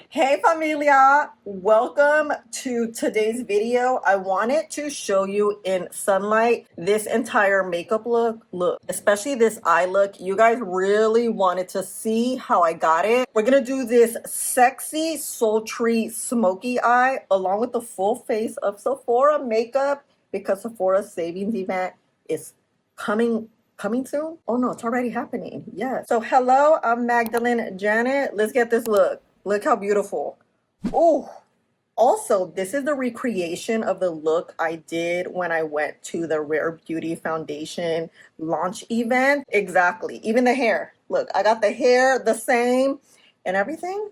Hey Familia, welcome to today's video. I wanted to show you in sunlight this entire makeup look, especially this eye look. You guys really wanted to see how I got it. We're gonna do this sexy, sultry, smoky eye along with the full face of Sephora makeup because Sephora Savings Event is coming soon. Oh no, it's already happening. Yes. So hello, I'm Magdalene Janet. Let's get this look. Look how beautiful. Oh, also, this is the recreation of the look I did when I went to the Rare Beauty Foundation launch event. Exactly. Even the hair. Look, I got the hair the same and everything.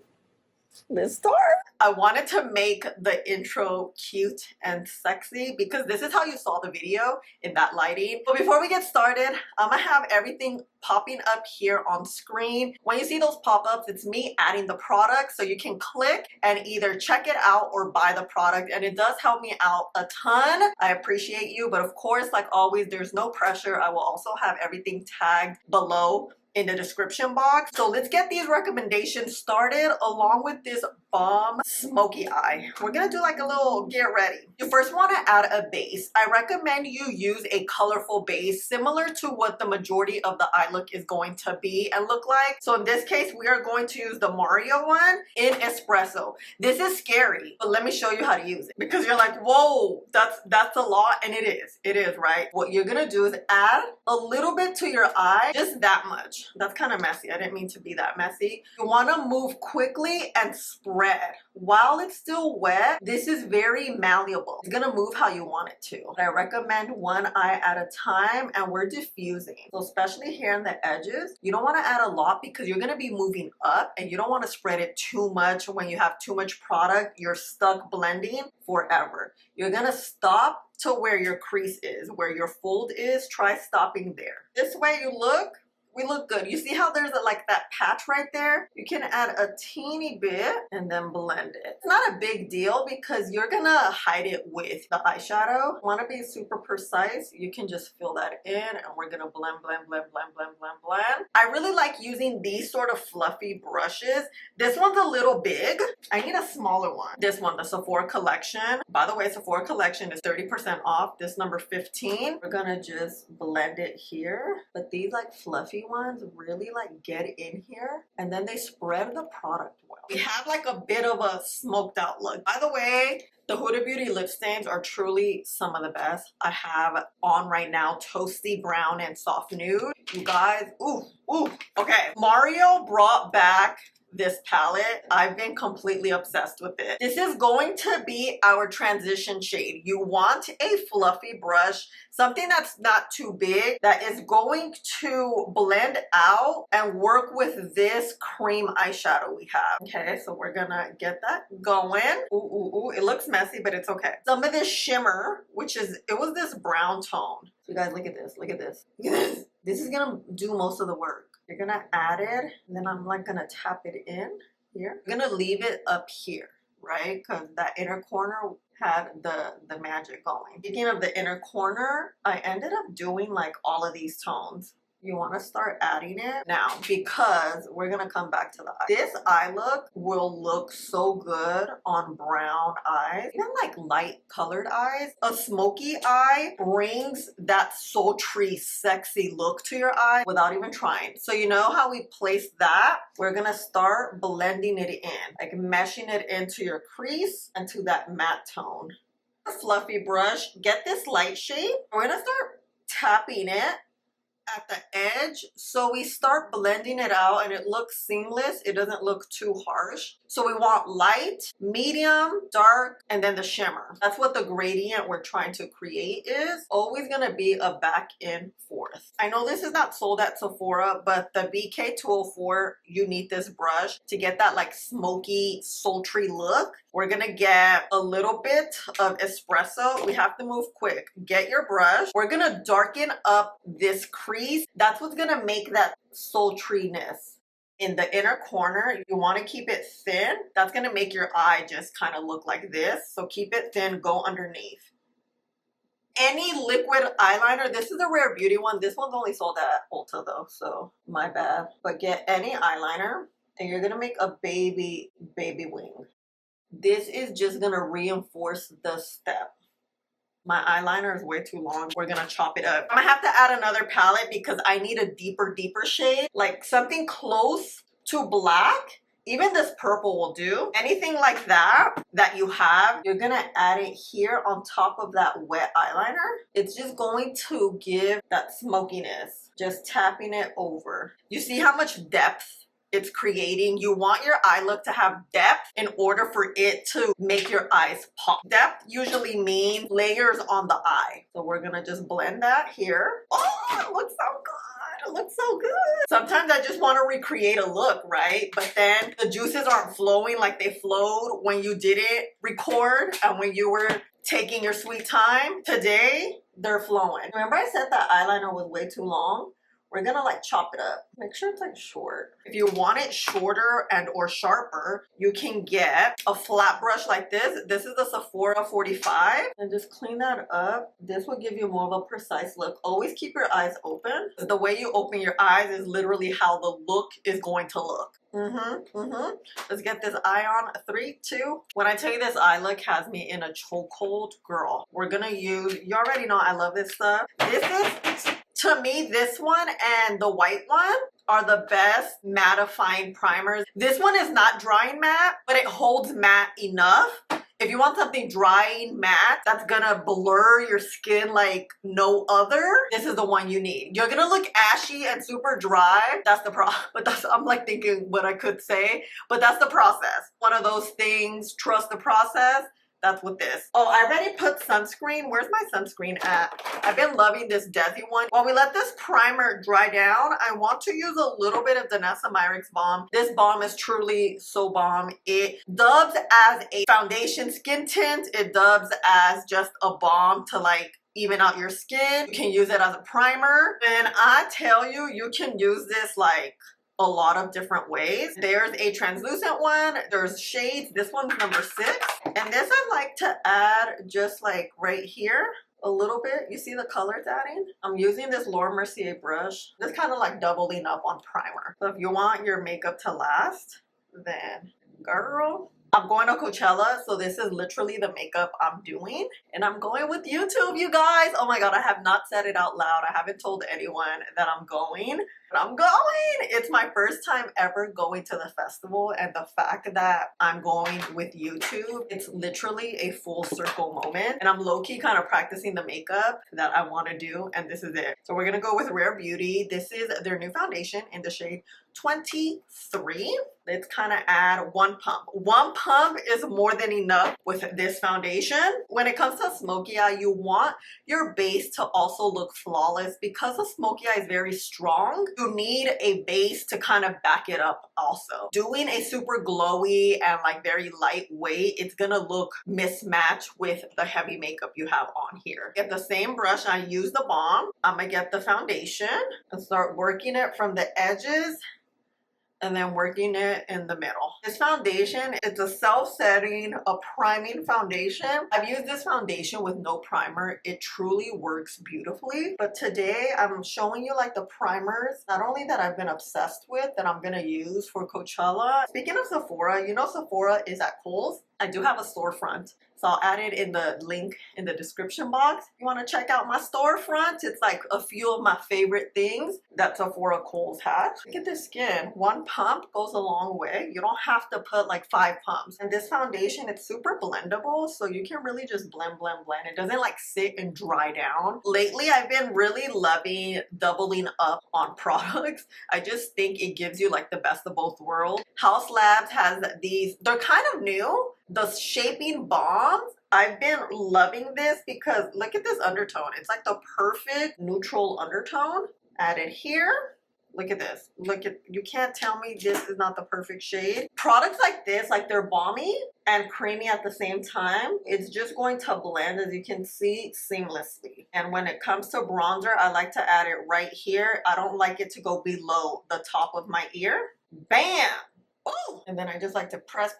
Let's start. I wanted to make the intro cute and sexy because this is how you saw the video in that lighting. But before we get started, I'm gonna have everything popping up here on screen. When you see those pop-ups, it's me adding the product, so you can click and either check it out or buy the product, and it does help me out a ton. I appreciate you, but of course, like always, there's no pressure. I will also have everything tagged below in the description box. So let's get these recommendations started along with this bomb smoky eye. We're gonna do like a little get ready. You first want to add a base. I recommend you use a colorful base similar to what the majority of the eye look is going to be and look like. So in this case, we are going to use the Mario one in espresso. This is scary, but let me show you how to use it because you're like, whoa, that's a lot, and it is, right? What you're gonna do is add a little bit to your eye, just that much. That's kind of messy. I didn't mean to be that messy. You want to move quickly and spread. While it's still wet, this is very malleable. It's going to move how you want it to. I recommend one eye at a time, and we're diffusing. So especially here on the edges, you don't want to add a lot because you're going to be moving up and you don't want to spread it too much. When you have too much product, you're stuck blending forever. You're going to stop to where your crease is, where your fold is. Try stopping there. This way we look good. You see how there's like that patch right there? You can add a teeny bit and then blend it. It's not a big deal because you're gonna hide it with the eyeshadow. Want to be super precise, you can just fill that in and we're gonna blend. I really like using these sort of fluffy brushes. This one's a little big. I need a smaller one. This one, the Sephora collection. By the way, Sephora collection is 30% off. This number 15. We're gonna just blend it here. But these like fluffy ones really like get in here and then they spread the product well. We have like a bit of a smoked out look. By the way, the Huda Beauty lip stains are truly some of the best. I have on right now Toasty Brown and Soft Nude. You guys, ooh. Okay, Mario brought back this palette. I've been completely obsessed with it. This is going to be our transition shade. You want a fluffy brush, something that's not too big, that is going to blend out and work with this cream eyeshadow we have. Okay, so we're gonna get that going. Ooh, it looks messy, but it's okay. Some of this shimmer, it was this brown tone. So you guys, look at this. This is gonna do most of the work. You're gonna add it, and then I'm like gonna tap it in here. I'm gonna leave it up here, right? Because that inner corner had the magic going. Speaking of the inner corner, I ended up doing like all of these tones. You want to start adding it now because we're going to come back to the eye. This eye look will look so good on brown eyes, even like light colored eyes. A smoky eye brings that sultry, sexy look to your eye without even trying. So you know how we place that? We're going to start blending it in, like meshing it into your crease and to that matte tone. A fluffy brush, get this light shade. We're going to start tapping it at the edge so we start blending it out and it looks seamless. It doesn't look too harsh. So we want light, medium, dark, and then the shimmer. That's what the gradient we're trying to create is. Always gonna be a back and forth. I know this is not sold at Sephora, but the BK204, you need this brush to get that like smoky, sultry look. We're gonna get a little bit of espresso. We have to move quick. Get your brush. We're gonna darken up this crease. That's what's gonna make that sultriness. In the inner corner, you want to keep it thin. That's going to make your eye just kind of look like this. So keep it thin, go underneath. Any liquid eyeliner, this is a Rare Beauty one. This one's only sold at Ulta though, so my bad. But get any eyeliner and you're gonna make a baby wing. This is just gonna reinforce the step. My eyeliner is way too long. We're gonna chop it up. I'm gonna have to add another palette because I need a deeper shade, like something close to black. Even this purple will do. Anything like that you have, you're gonna add it here on top of that wet eyeliner. It's just going to give that smokiness. Just tapping it over. You see how much depth it's creating? You want your eye look to have depth in order for it to make your eyes pop. Depth usually means layers on the eye. So we're gonna just blend that here. Oh, it looks so good. It looks so good. Sometimes I just want to recreate a look, right? But then the juices aren't flowing like they flowed when you didn't record and when you were taking your sweet time. Today, they're flowing. Remember I said that eyeliner was way too long? We're gonna like chop it up. Make sure it's like short. If you want it shorter and or sharper, you can get a flat brush like this. This is the Sephora 45. And just clean that up. This will give you more of a precise look. Always keep your eyes open. The way you open your eyes is literally how the look is going to look. Let's get this eye on. 3, 2. When I tell you this eye look has me in a chokehold, girl. We're gonna use, you already know I love this stuff. This is, to me, this one and the white one are the best mattifying primers. This one is not drying matte, but it holds matte enough. If you want something drying matte that's gonna blur your skin like no other, this is the one you need. You're gonna look ashy and super dry. That's the problem. But that's, I'm like thinking what I could say, but that's the process. One of those things, trust the process. That's with this. Oh, I already put sunscreen. Where's my sunscreen at? I've been loving this Desi one. While we let this primer dry down, I want to use a little bit of Danessa Myricks balm. This balm is truly so bomb. It dubs as a foundation skin tint. It dubs as just a balm to like even out your skin. You can use it as a primer. And I tell you, you can use this like a lot of different ways. There's a translucent one, there's shades. This one's number 6. And this I like to add just like right here a little bit. You see the color it's adding? I'm using this Laura Mercier brush. This kind of like doubling up on primer. So if you want your makeup to last, then girl, I'm going to Coachella, so this is literally the makeup I'm doing. And I'm going with YouTube, you guys. Oh my God, I have not said it out loud. I haven't told anyone that I'm going, but I'm going. It's my first time ever going to the festival, and the fact that I'm going with YouTube, it's literally a full circle moment. And I'm low-key kind of practicing the makeup that I want to do, and this is it. So we're gonna go with Rare Beauty. This is their new foundation in the shade 23. Let's kind of add 1 pump. 1 pump is more than enough with this foundation. When it comes to smoky eye, you want your base to also look flawless. Because the smoky eye is very strong, you need a base to kind of back it up also. Doing a super glowy and like very lightweight, it's gonna look mismatched with the heavy makeup you have on here. Get the same brush, I use the balm. I'm gonna get the foundation and start working it from the edges and then working it in the middle. This foundation, it's a self-setting, a priming foundation. I've used this foundation with no primer. It truly works beautifully. But today I'm showing you like the primers, not only that I've been obsessed with, that I'm gonna use for Coachella. Speaking of Sephora, you know Sephora is at Kohl's. I do have a storefront, so I'll add it in the link in the description box. If you want to check out my storefront, it's like a few of my favorite things that Sephora Kohl's has. Look at this skin. 1 pump goes a long way. You don't have to put like 5 pumps. And this foundation, it's super blendable, so you can really just blend, blend, blend. It doesn't like sit and dry down. Lately, I've been really loving doubling up on products. I just think it gives you like the best of both worlds. Haus Labs has these, they're kind of new. The shaping balms, I've been loving this because look at this undertone. It's like the perfect neutral undertone. Add it here. Look at this. Look at, you can't tell me this is not the perfect shade. Products like this, like they're balmy and creamy at the same time. It's just going to blend, as you can see, seamlessly. And when it comes to bronzer, I like to add it right here. I don't like it to go below the top of my ear. Bam! Oh, and then I just like to press,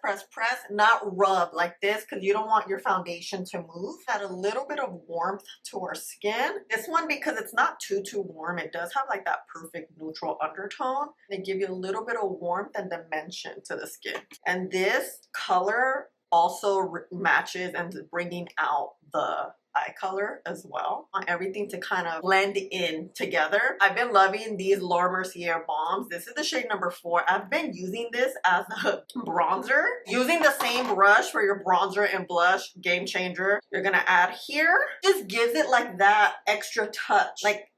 not rub like this because you don't want your foundation to move. Add a little bit of warmth to our skin. This one, because it's not too warm, it does have like that perfect neutral undertone. They give you a little bit of warmth and dimension to the skin. And this color also matches and is bringing out the eye color as well. I want everything to kind of blend in together. I've been loving these Laura Mercier bombs. This is the shade number 4. I've been using this as a bronzer. Using the same brush for your bronzer and blush, game changer. You're gonna add here. Just gives it like that extra touch. Like,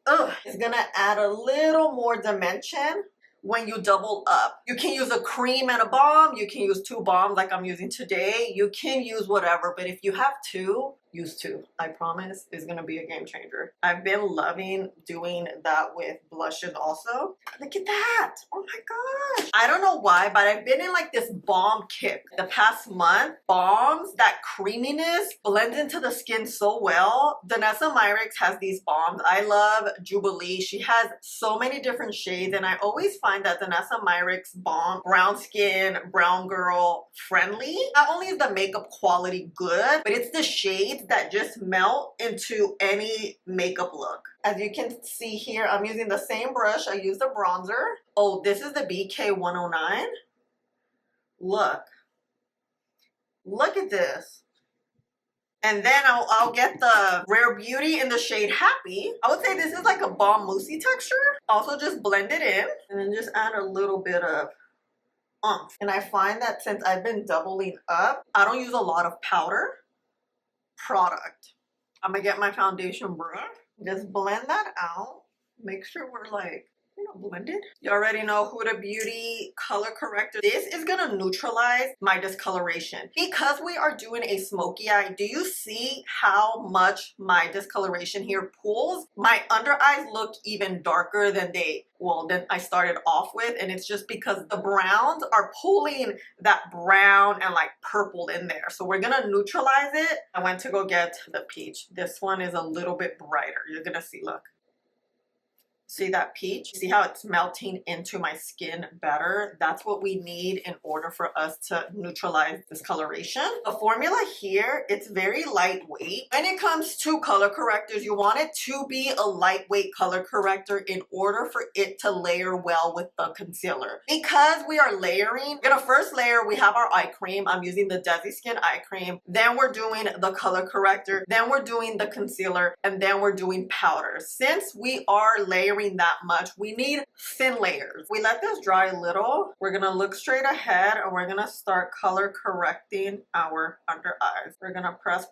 it's gonna add a little more dimension when you double up. You can use a cream and a balm. You can use 2 balms like I'm using today. You can use whatever, but if you have 2, use 2. I promise it's gonna be a game changer. I've been loving doing that with blushes also. Look at that. Oh my gosh. I don't know why, but I've been in like this balm kick the past month. Balms, that creaminess blends into the skin so well. Danessa Myricks has these balms. I love Jubilee. She has so many different shades, and I always find that Danessa Myricks balm, brown skin, brown girl friendly. Not only is the makeup quality good, but it's the shades that just melt into any makeup look. As you can see here, I'm using the same brush. I used a bronzer. Oh, this is the BK109. Look at this. And then I'll get the Rare Beauty in the shade Happy. I would say this is like a balm moussey texture. Also just blend it in and then just add a little bit of oomph. And I find that since I've been doubling up, I don't use a lot of powder product. I'm gonna get my foundation brush. Just blend that out. Make sure we're like, blended. You already know Huda Beauty color corrector. This is gonna neutralize my discoloration. Because we are doing a smoky eye, do you see how much my discoloration here pulls? My under eyes look even darker than I started off with, and it's just because the browns are pulling that brown and like purple in there. So we're gonna neutralize it. I went to go get the peach. This one is a little bit brighter. You're gonna see, look. See that peach? See how it's melting into my skin better? That's what we need in order for us to neutralize discoloration. The formula here, it's very lightweight. When it comes to color correctors, you want it to be a lightweight color corrector in order for it to layer well with the concealer. Because we are layering, we're gonna first layer, we have our eye cream. I'm using the Desi Skin eye cream. Then we're doing the color corrector. Then we're doing the concealer. And then we're doing powder. Since we are layering that much, we need thin layers. We let this dry a little. We're gonna look straight ahead and we're gonna start color correcting our under eyes. We're gonna press.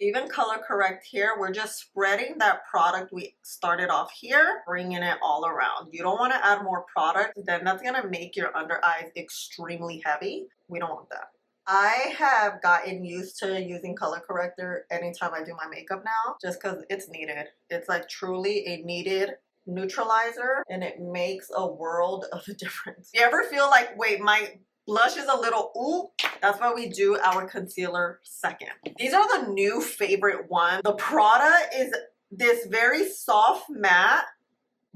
Even color correct here. We're just spreading that product we started off here, bringing it all around. You don't want to add more product, then that's gonna make your under eyes extremely heavy. We don't want that. I have gotten used to using color corrector anytime I do my makeup now, just because it's needed. It's like truly a needed neutralizer, and it makes a world of a difference. You ever feel like, wait, my blush is a little ooh? That's why we do our concealer second. These are the new favorite ones. The Prada is this very soft matte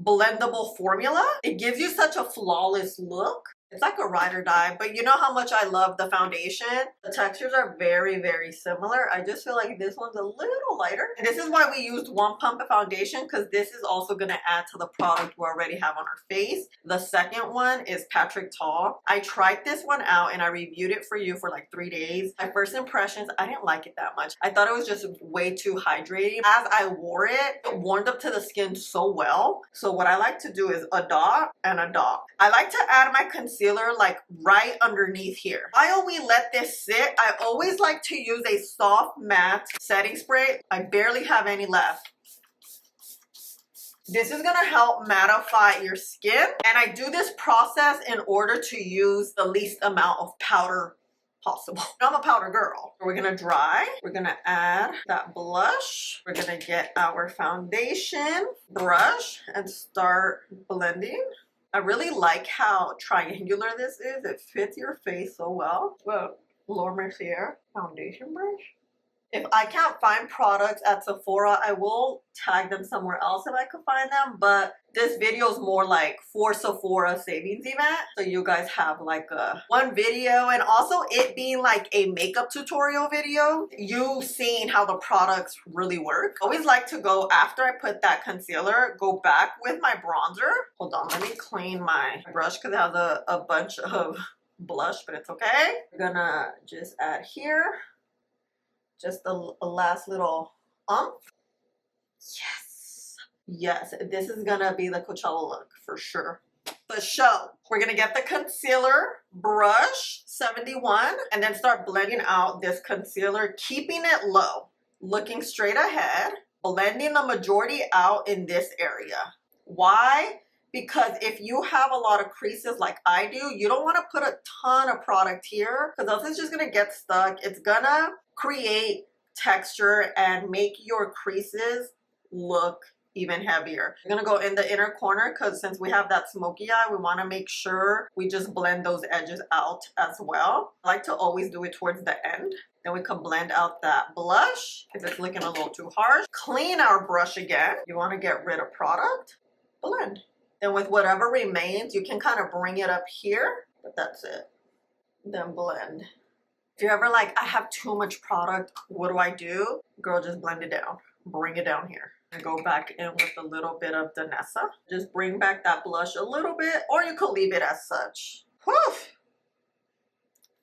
blendable formula. It gives you such a flawless look. It's like a ride or die, but you know how much I love the foundation? The textures are very, very similar. I just feel like this one's a little lighter. And this is why we used 1 pump of foundation, because this is also going to add to the product we already have on our face. The second one is Patrick Tall. I tried this one out and I reviewed it for you for like 3 days. My first impressions, I didn't like it that much. I thought it was just way too hydrating. As I wore it, it warmed up to the skin so well. So what I like to do is a dot and a dot. I like to add my concealer like right underneath here. While we let this sit, I always like to use a soft matte setting spray. I barely have any left. This is gonna help mattify your skin, and I do this process in order to use the least amount of powder possible. I'm a powder girl. We're gonna dry. We're gonna add that blush. We're gonna get our foundation brush and start blending. I really like how triangular this is. It fits your face so well. Well, Laura Mercier foundation brush. If I can't find products at Sephora, I will tag them somewhere else if I could find them. But this video is more like for Sephora Savings Event. So you guys have like a one video, and also it being like a makeup tutorial video, you seeing how the products really work. I always like to go after I put that concealer, go back with my bronzer. Hold on, let me clean my brush because it has a bunch of blush, but it's okay. We're gonna just add here. Just a last little Yes. Yes, this is gonna be the Coachella look for sure. The show. We're gonna get the concealer brush 71 and then start blending out this concealer, keeping it low, looking straight ahead, blending the majority out in this area. Why? Because if you have a lot of creases like I do, you don't want to put a ton of product here because else it's just going to get stuck. It's going to create texture and make your creases look even heavier. I'm going to go in the inner corner because since we have that smoky eye, we want to make sure we just blend those edges out as well. I like to always do it towards the end. Then we can blend out that blush if it's looking a little too harsh. Clean our brush again. You want to get rid of product. Blend. Then with whatever remains, you can kind of bring it up here, but that's it. Then blend. If you're ever like, I have too much product, what do I do? Girl, just blend it down. Bring it down here. And go back in with a little bit of Danessa. Just bring back that blush a little bit, or you could leave it as such. Whew.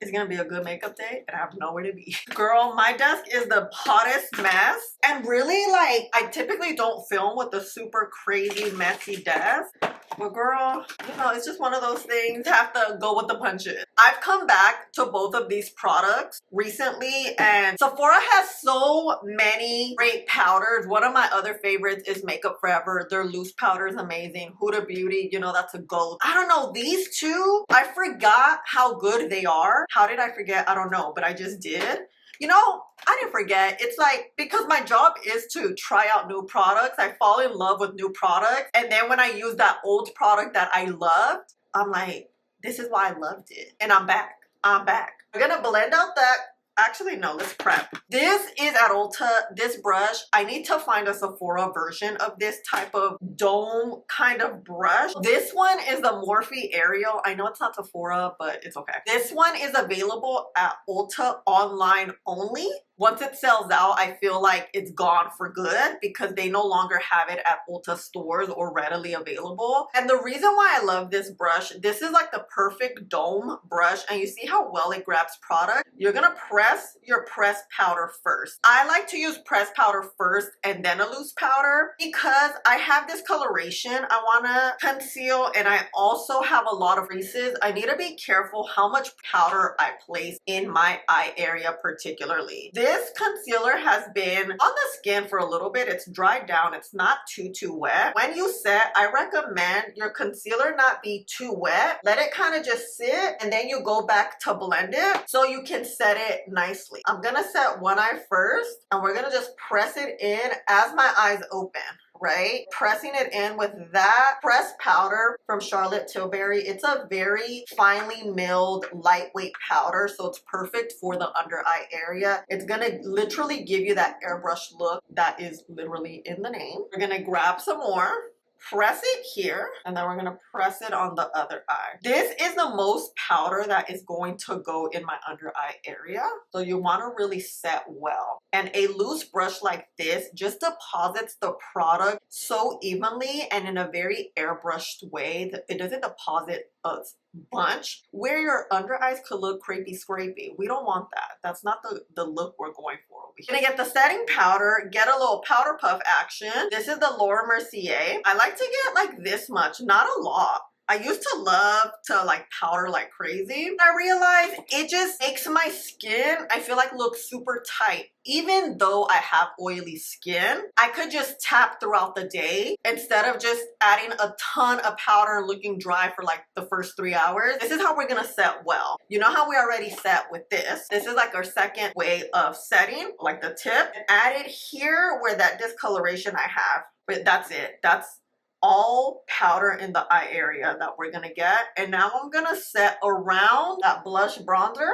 It's gonna be a good makeup day and I have nowhere to be. Girl, my desk is the hottest mess. And really, like, I typically don't film with a super crazy messy desk. But girl, you know, it's just one of those things. Have to go with the punches. I've come back to both of these products recently, and Sephora has so many great powders. One of my other favorites is Makeup Forever. Their loose powder is amazing. Huda Beauty, you know, that's a gold. I don't know, these two, I forgot how good they are. How did I forget? I don't know, but I just did. You know, I didn't forget. It's like, because my job is to try out new products, I fall in love with new products. And then when I use that old product that I loved, I'm like, this is why I loved it. And I'm back. I'm back. I'm gonna blend out that. Actually, no, let's prep. This is at Ulta, this brush. I need to find a Sephora version of this type of dome kind of brush. This one is the Morphe Aerial. I know it's not Sephora, but it's okay. This one is available at Ulta online only. Once it sells out, I feel like it's gone for good because they no longer have it at Ulta stores or readily available. And the reason why I love this brush, this is like the perfect dome brush, and you see how well it grabs product? You're gonna press your pressed powder first. I like to use pressed powder first and then a loose powder because I have this coloration I wanna conceal, and I also have a lot of creases. I need to be careful how much powder I place in my eye area particularly. This concealer has been on the skin for a little bit. It's dried down. It's not too wet. When you set, I recommend your concealer not be too wet. Let it kind of just sit, and then you go back to blend it so you can set it nicely. I'm gonna set one eye first, and we're gonna just press it in as my eyes open. Right? Pressing it in with that pressed powder from Charlotte Tilbury. It's a very finely milled, lightweight powder, so it's perfect for the under eye area. It's gonna literally give you that airbrush look that is literally in the name. We're gonna grab some more. Press it here, and then we're gonna press it on the other eye. This is the most powder that is going to go in my under eye area, so you want to really set well. And a loose brush like this just deposits the product so evenly and in a very airbrushed way that it doesn't deposit a bunch where your under eyes could look crepey scrapey. We don't want that. That's not the look we're going for. We're gonna get the setting powder, get a little powder puff action. This is the Laura Mercier. I like to get like this much, not a lot. I used to love to like powder like crazy. I realized it just makes my skin, I feel like, look super tight. Even though I have oily skin, I could just tap throughout the day instead of just adding a ton of powder and looking dry for like the first 3 hours. This is how we're gonna set well. You know how we already set with this? This is like our second way of setting, like the tip. Add it here where that discoloration I have. But that's it. That's all powder in the eye area that we're gonna get. And now I'm gonna set around that blush bronzer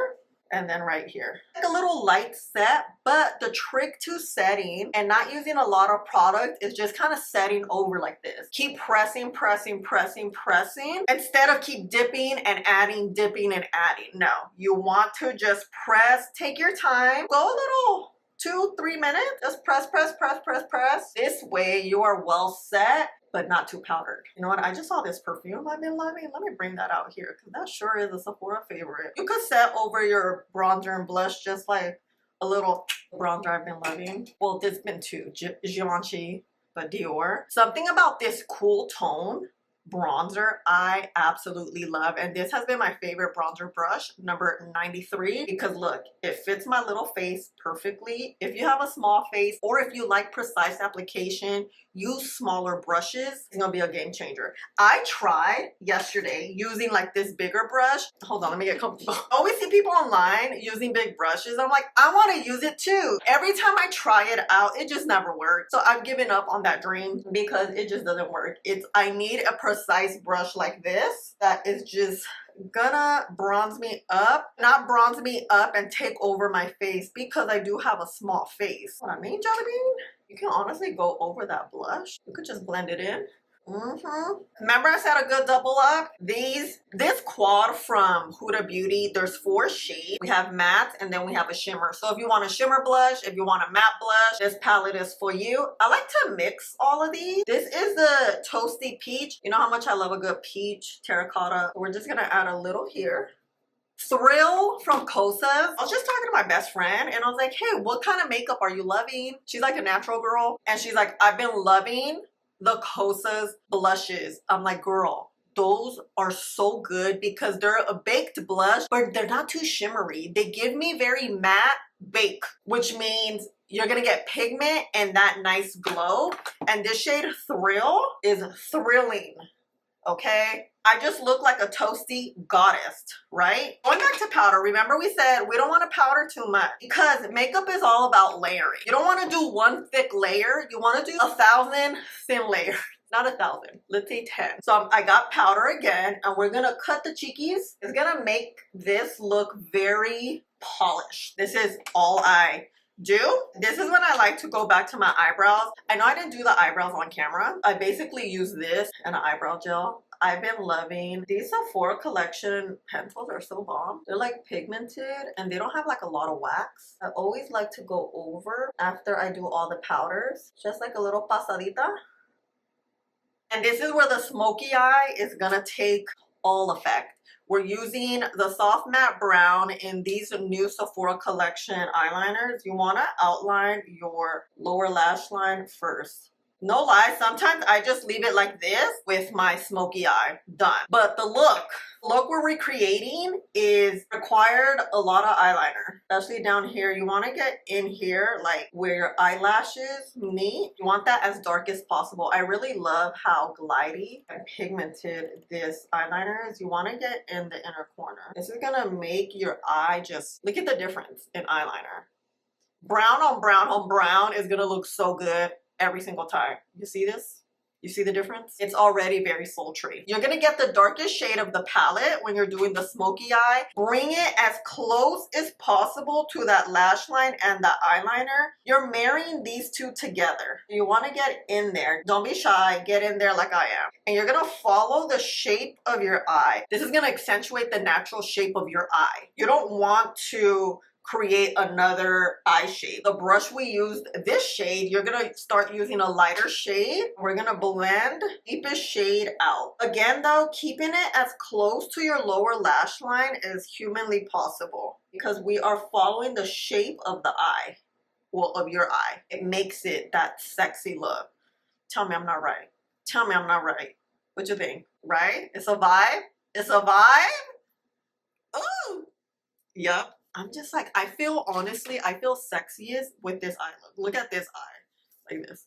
and then right here. Like a little light set, but the trick to setting and not using a lot of product is just kind of setting over like this. Keep pressing, pressing, pressing, pressing, instead of keep dipping and adding, dipping and adding. No, you want to just press, take your time, go a little 2-3 minutes, just press, press, press, press, press. This way you are well set, but not too powdered. You know what? I just saw this perfume I've been loving. Let me bring that out here because that sure is a Sephora favorite. You could set over your bronzer and blush just like a little bronzer I've been loving. Well, there's been two, Givenchy, but Dior. Something about this cool tone bronzer I absolutely love, and this has been my favorite bronzer brush, number 93, because look, it fits my little face perfectly. If you have a small face or if you like precise application, use smaller brushes. It's gonna be a game changer. I tried yesterday using like this bigger brush. Hold on, let me get comfortable. I always see people online using big brushes. I'm like, I want to use it too. Every time I try it out, it just never works. So I've given up on that dream because it just doesn't work. I need a precise brush like this that is just gonna bronze me up, not bronze me up and take over my face, because I do have a small face. What I mean, Jelly Bean? You can honestly go over that blush. You could just blend it in. Remember I said a good double up? This quad from Huda Beauty, there's 4 shades. We have matte and then we have a shimmer. So if you want a shimmer blush, if you want a matte blush, this palette is for you. I like to mix all of these. This is the Toasty Peach. You know how much I love a good peach terracotta. We're just gonna add a little here. Thrill from Kosas. I was just talking to my best friend and I was like, hey, what kind of makeup are you loving? She's like a natural girl and she's like, I've been loving the Kosas blushes. I'm like, girl, those are so good because they're a baked blush, but they're not too shimmery. They give me very matte bake, which means you're gonna get pigment and that nice glow. And this shade Thrill is thrilling, okay? I just look like a toasty goddess, right? Going back to powder, remember we said we don't want to powder too much because makeup is all about layering. You don't want to do one thick layer. You want to do 1,000 thin layers. Not 1,000, let's say 10. So I got powder again and we're gonna cut the cheekies. It's gonna make this look very polished. This is all I do. This is when I like to go back to my eyebrows. I know I didn't do the eyebrows on camera. I basically use this and an eyebrow gel. I've been loving these Sephora collection pencils. Are so bomb. They're like pigmented and they don't have like a lot of wax. I always like to go over after I do all the powders, just like a little pasadita. And this is where the smoky eye is gonna take all effect. We're using the soft matte brown in these new Sephora collection eyeliners. You wanna outline your lower lash line first. No lie, sometimes I just leave it like this with my smoky eye, done. But the look we're recreating is required a lot of eyeliner, especially down here. You want to get in here, like where your eyelashes meet. You want that as dark as possible. I really love how glidey and pigmented this eyeliner is. You want to get in the inner corner. This is gonna make your eye just, look at the difference in eyeliner. Brown on brown on brown is gonna look so good every single time. You see this? You see the difference? It's already very sultry. You're gonna get the darkest shade of the palette when you're doing the smoky eye. Bring it as close as possible to that lash line and the eyeliner. You're marrying these two together. You wanna get in there. Don't be shy, get in there like I am. And you're gonna follow the shape of your eye. This is gonna accentuate the natural shape of your eye. You don't want to create another eye shape. The brush we used, this shade, you're gonna start using a lighter shade. We're gonna blend deepest shade out. Again though, keeping it as close to your lower lash line as humanly possible because we are following the shape of the eye, well, of your eye. It makes it that sexy look. Tell me I'm not right. Tell me I'm not right. What you think? Right? It's a vibe? It's a vibe? Ooh. Yup. I'm just like, honestly, I feel sexiest with this eye look. Look at this eye, like this.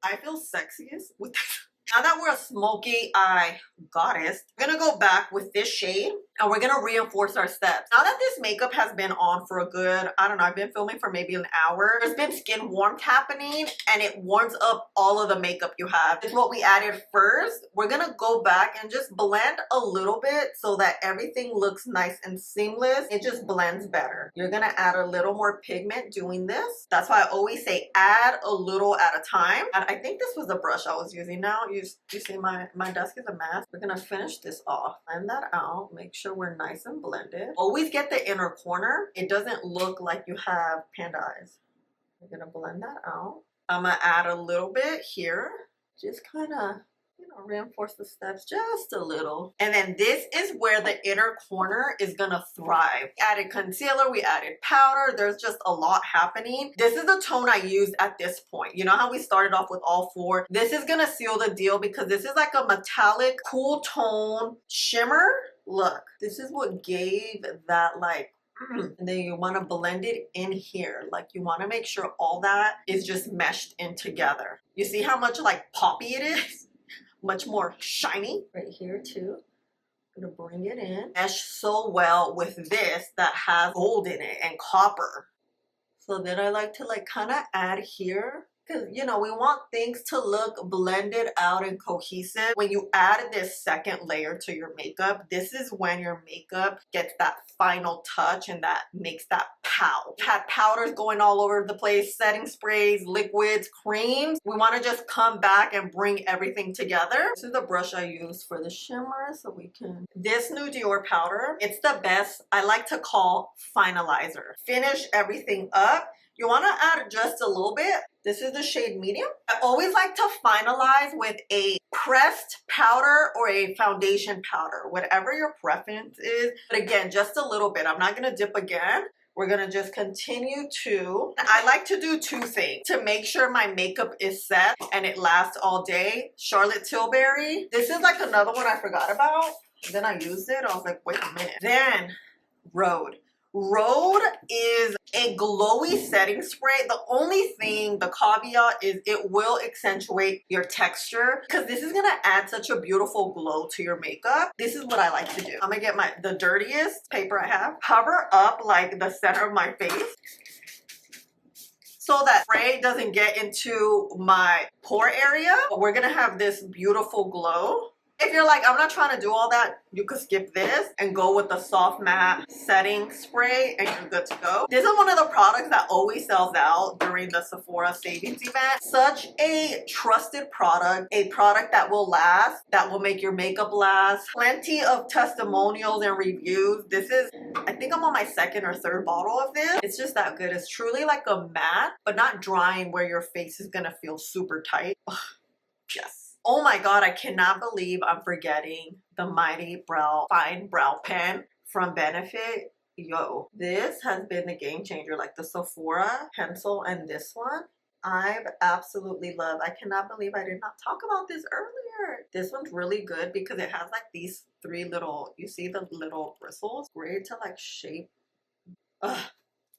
I feel sexiest with this. Now that we're a smoky eye goddess, we're gonna go back with this shade and we're gonna reinforce our steps. Now that this makeup has been on for a good, I don't know, I've been filming for maybe an hour. There's been skin warmth happening and it warms up all of the makeup you have. It's what we added first. We're gonna go back and just blend a little bit so that everything looks nice and seamless. It just blends better. You're gonna add a little more pigment doing this. That's why I always say add a little at a time. And I think this was the brush I was using. Now you see my desk is a mess. We're gonna finish this off. Blend that out. Make sure we're nice and blended. Always get the inner corner. It doesn't look like you have panda eyes. We're gonna blend that out. I'm gonna add a little bit here. Just kind of, you know, reinforce the steps just a little. And then this is where the inner corner is gonna thrive. We added concealer, we added powder. There's just a lot happening. This is the tone I used at this point. You know how we started off with all four? This is gonna seal the deal because this is like a metallic, cool tone shimmer. Look, this is what gave that like, and then you want to blend it in here. Like you want to make sure all that is just meshed in together. You see how much like poppy it is? Much more shiny right here too. I'm gonna bring it in. Mesh so well with this that has gold in it and copper. So then I like to like kind of add here. Because, you know, we want things to look blended out and cohesive. When you add this second layer to your makeup, this is when your makeup gets that final touch and that makes that pow. We've had powders going all over the place, setting sprays, liquids, creams. We want to just come back and bring everything together. This is the brush I use for the shimmer, so we can... This new Dior powder, it's the best, I like to call finalizer. Finish everything up. You want to add just a little bit. This is the shade medium. I always like to finalize with a pressed powder or a foundation powder, whatever your preference is. But again, just a little bit. I'm not going to dip again. We're going to just continue to... I like to do two things to make sure my makeup is set and it lasts all day. Charlotte Tilbury. This is like another one I forgot about. Then I used it. I was like, wait a minute. Then Rhode. Rhode is a glowy setting spray. The only thing, the caveat is it will accentuate your texture because this is going to add such a beautiful glow to your makeup. This is what I like to do. I'm going to get the dirtiest paper I have, cover up like the center of my face so that spray doesn't get into my pore area. But we're going to have this beautiful glow. If you're like, I'm not trying to do all that, you could skip this and go with the soft matte setting spray and you're good to go. This is one of the products that always sells out during the Sephora Savings Event. Such a trusted product, a product that will last, that will make your makeup last. Plenty of testimonials and reviews. This is, I think I'm on my second or third bottle of this. It's just that good. It's truly like a matte, but not drying where your face is gonna feel super tight. Ugh, yes. Oh my God, I cannot believe I'm forgetting the Mighty Fine Brow Pen from Benefit. Yo, this has been the game changer. Like the Sephora pencil and this one, I've absolutely loved. I cannot believe I did not talk about this earlier. This one's really good because it has like these three little, you see the little bristles? Great to like shape. Ugh,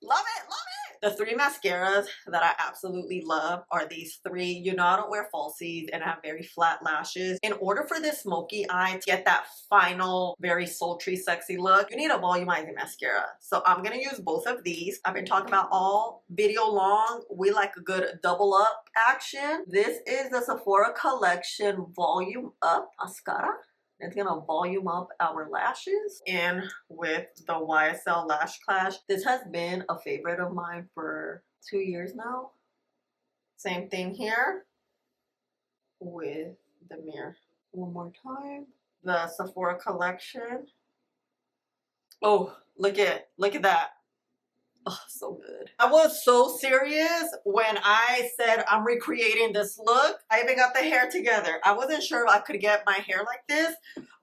love it, love it. The three mascaras that I absolutely love are these three. You know I don't wear falsies and I have very flat lashes. In order for this smoky eye to get that final, very sultry, sexy look, you need a volumizing mascara. So I'm going to use both of these. I've been talking about all video long. We like a good double up action. This is the Sephora Collection Volume Up Mascara. It's gonna volume up our lashes. And with the YSL Lash Clash, this has been a favorite of mine for 2 years now. Same thing here with the mirror. One more time. The Sephora Collection. Oh, look at that. Oh, so good. I was so serious when I said I'm recreating this look. I even got the hair together. I wasn't sure if I could get my hair like this,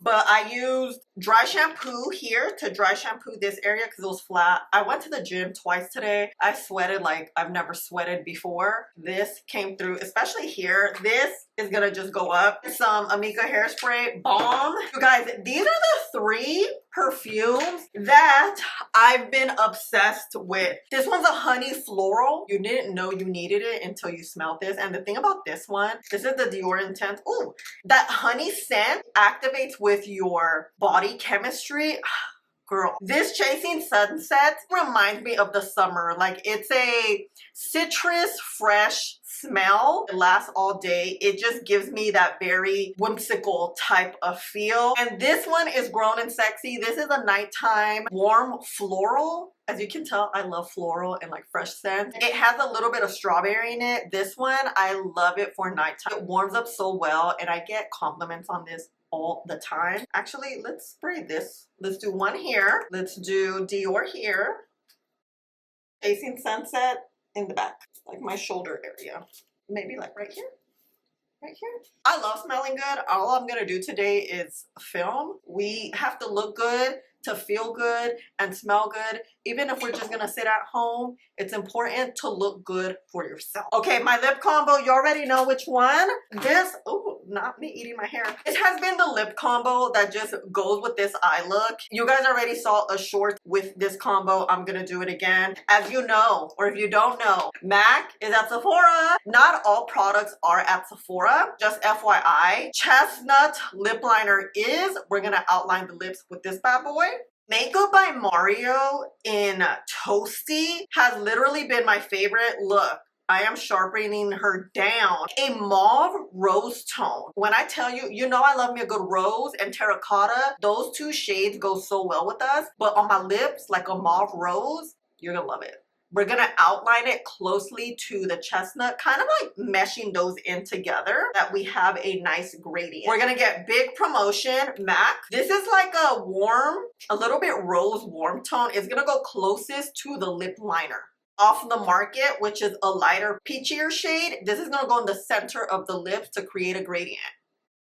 but I used dry shampoo here to dry shampoo this area because it was flat. I went to the gym twice today. I sweated like I've never sweated before. This came through, especially here. This is gonna just go up. Some Amika hairspray balm. You guys, these are the 3 perfumes that I've been obsessed with. This one's a honey floral. You didn't know you needed it until you smelled this. And the thing about this one, this is the Dior Intense. Ooh, that honey scent activates with your body chemistry. Girl, this Chasing Sunset reminds me of the summer. Like, it's a citrus fresh smell. It lasts all day. It just gives me that very whimsical type of feel. And this one is Grown and Sexy. This is a nighttime warm floral. As you can tell, I love floral and like fresh scents. It has a little bit of strawberry in it. This one, I love it for nighttime. It warms up so well, and I get compliments on this all the time. Actually, let's spray this. Let's do one here. Let's do Dior here. Chasing Sunset in the back, like my shoulder area. Maybe like right here. Right here. I love smelling good. All I'm gonna do today is film. We have to look good to feel good and smell good. Even if we're just gonna sit at home, it's important to look good for yourself. Okay, my lip combo, you already know which one. This, oh, not me eating my hair. It has been the lip combo that just goes with this eye look. You guys already saw a short with this combo. I'm gonna do it again. As you know, or if you don't know, MAC is at Sephora. Not all products are at Sephora, just FYI. Chestnut lip liner is. We're gonna outline the lips with this bad boy. Makeup by Mario in Toasty has literally been my favorite. Look, I am sharpening her down. A mauve rose tone. When I tell you, you know I love me a good rose and terracotta. Those 2 shades go so well with us. But on my lips, like a mauve rose, you're gonna love it. We're gonna outline it closely to the chestnut, kind of like meshing those in together, that we have a nice gradient. We're gonna get big promotion, MAC. This is like a warm, a little bit rose warm tone. It's gonna go closest to the lip liner. Off the Market, which is a lighter peachier shade. This is gonna go in the center of the lips to create a gradient.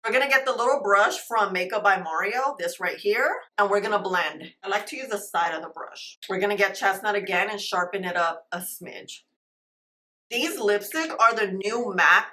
We're gonna get the little brush from Makeup by Mario, this right here, and we're gonna blend. I like to use the side of the brush. We're gonna get chestnut again and sharpen it up a smidge. These lipsticks are the new MAC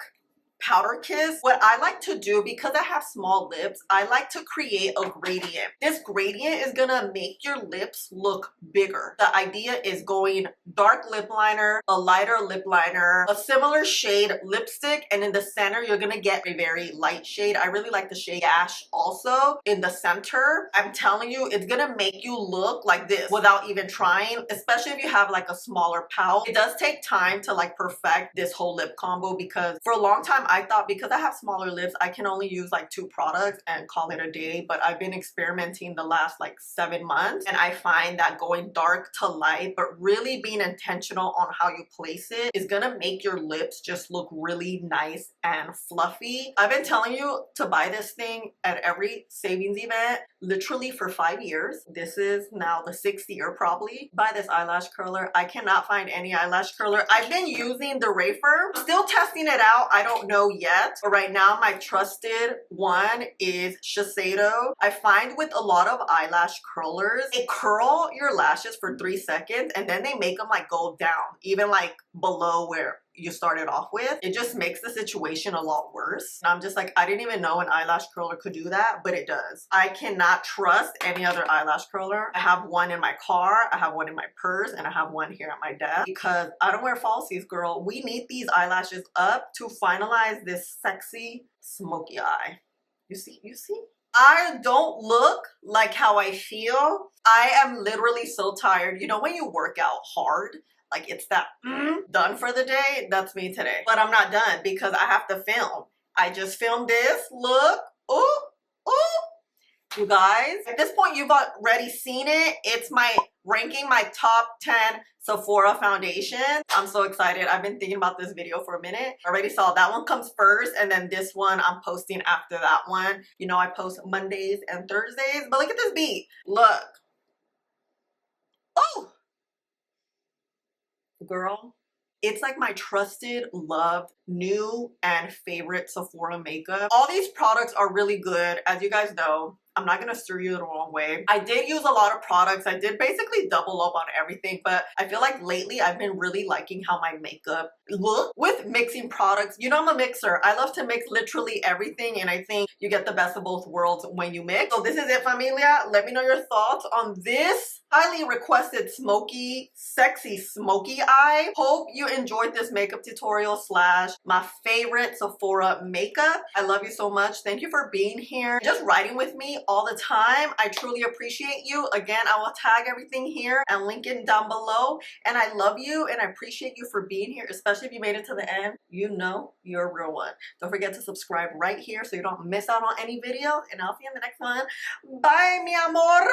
Powder Kiss. What I like to do, because I have small lips, I like to create a gradient. This gradient is gonna make your lips look bigger. The idea is going dark lip liner, a lighter lip liner, a similar shade lipstick, and in the center you're gonna get a very light shade. I really like the shade Ash also in the center. I'm telling you, it's gonna make you look like this without even trying, especially if you have like a smaller pout. It does take time to like perfect this whole lip combo, because for a long time I thought because I have smaller lips, I can only use like 2 products and call it a day. But I've been experimenting the last like 7 months, and I find that going dark to light, but really being intentional on how you place it, is gonna make your lips just look really nice and fluffy. I've been telling you to buy this thing at every savings event literally for 5 years. This is now the 6th year probably. Buy this eyelash curler. I cannot find any eyelash curler. I've been using the Rafer. Still testing it out. I don't know yet. But right now my trusted one is Shiseido. I find with a lot of eyelash curlers, they curl your lashes for 3 seconds and then they make them like go down, even like below where you started off with. It just makes the situation a lot worse. And I'm just like, I didn't even know an eyelash curler could do that, but it does. I cannot trust any other eyelash curler. I have one in my car, I have one in my purse, and I have one here at my desk because I don't wear falsies, girl. We need these eyelashes up to finalize this sexy smoky eye. You see? You see? I don't look like how I feel. I am literally so tired. You know when you work out hard, like it's that done for the day? That's me today. But I'm not done because I have to film. I just filmed this. Look. Oh, oh. You guys, at this point you've already seen it. It's my ranking my top 10 Sephora foundations. I'm so excited. I've been thinking about this video for a minute. I already saw that one comes first, and then this one I'm posting after that one. You know I post Mondays and Thursdays, but look at this beat. Look. Oh. Girl, it's like my trusted, loved, new, and favorite Sephora makeup. All these products are really good. As you guys know, I'm not gonna steer you the wrong way. I did use a lot of products. I did basically double up on everything, but I feel like lately I've been really liking how my makeup look with mixing products. You know, I'm a mixer. I love to mix literally everything, and I think you get the best of both worlds when you mix. So this is it, familia. Let me know your thoughts on this highly requested smoky, sexy smoky eye. Hope you enjoyed this makeup tutorial slash my favorite Sephora makeup. I love you so much. Thank you for being here, just riding with me all the time. I truly appreciate you. Again, I will tag everything here and link it down below. And I love you and I appreciate you for being here, especially if you made it to the end. You know you're a real one. Don't forget to subscribe right here so you don't miss out on any video, and I'll see you in the next one. Bye, mi amor.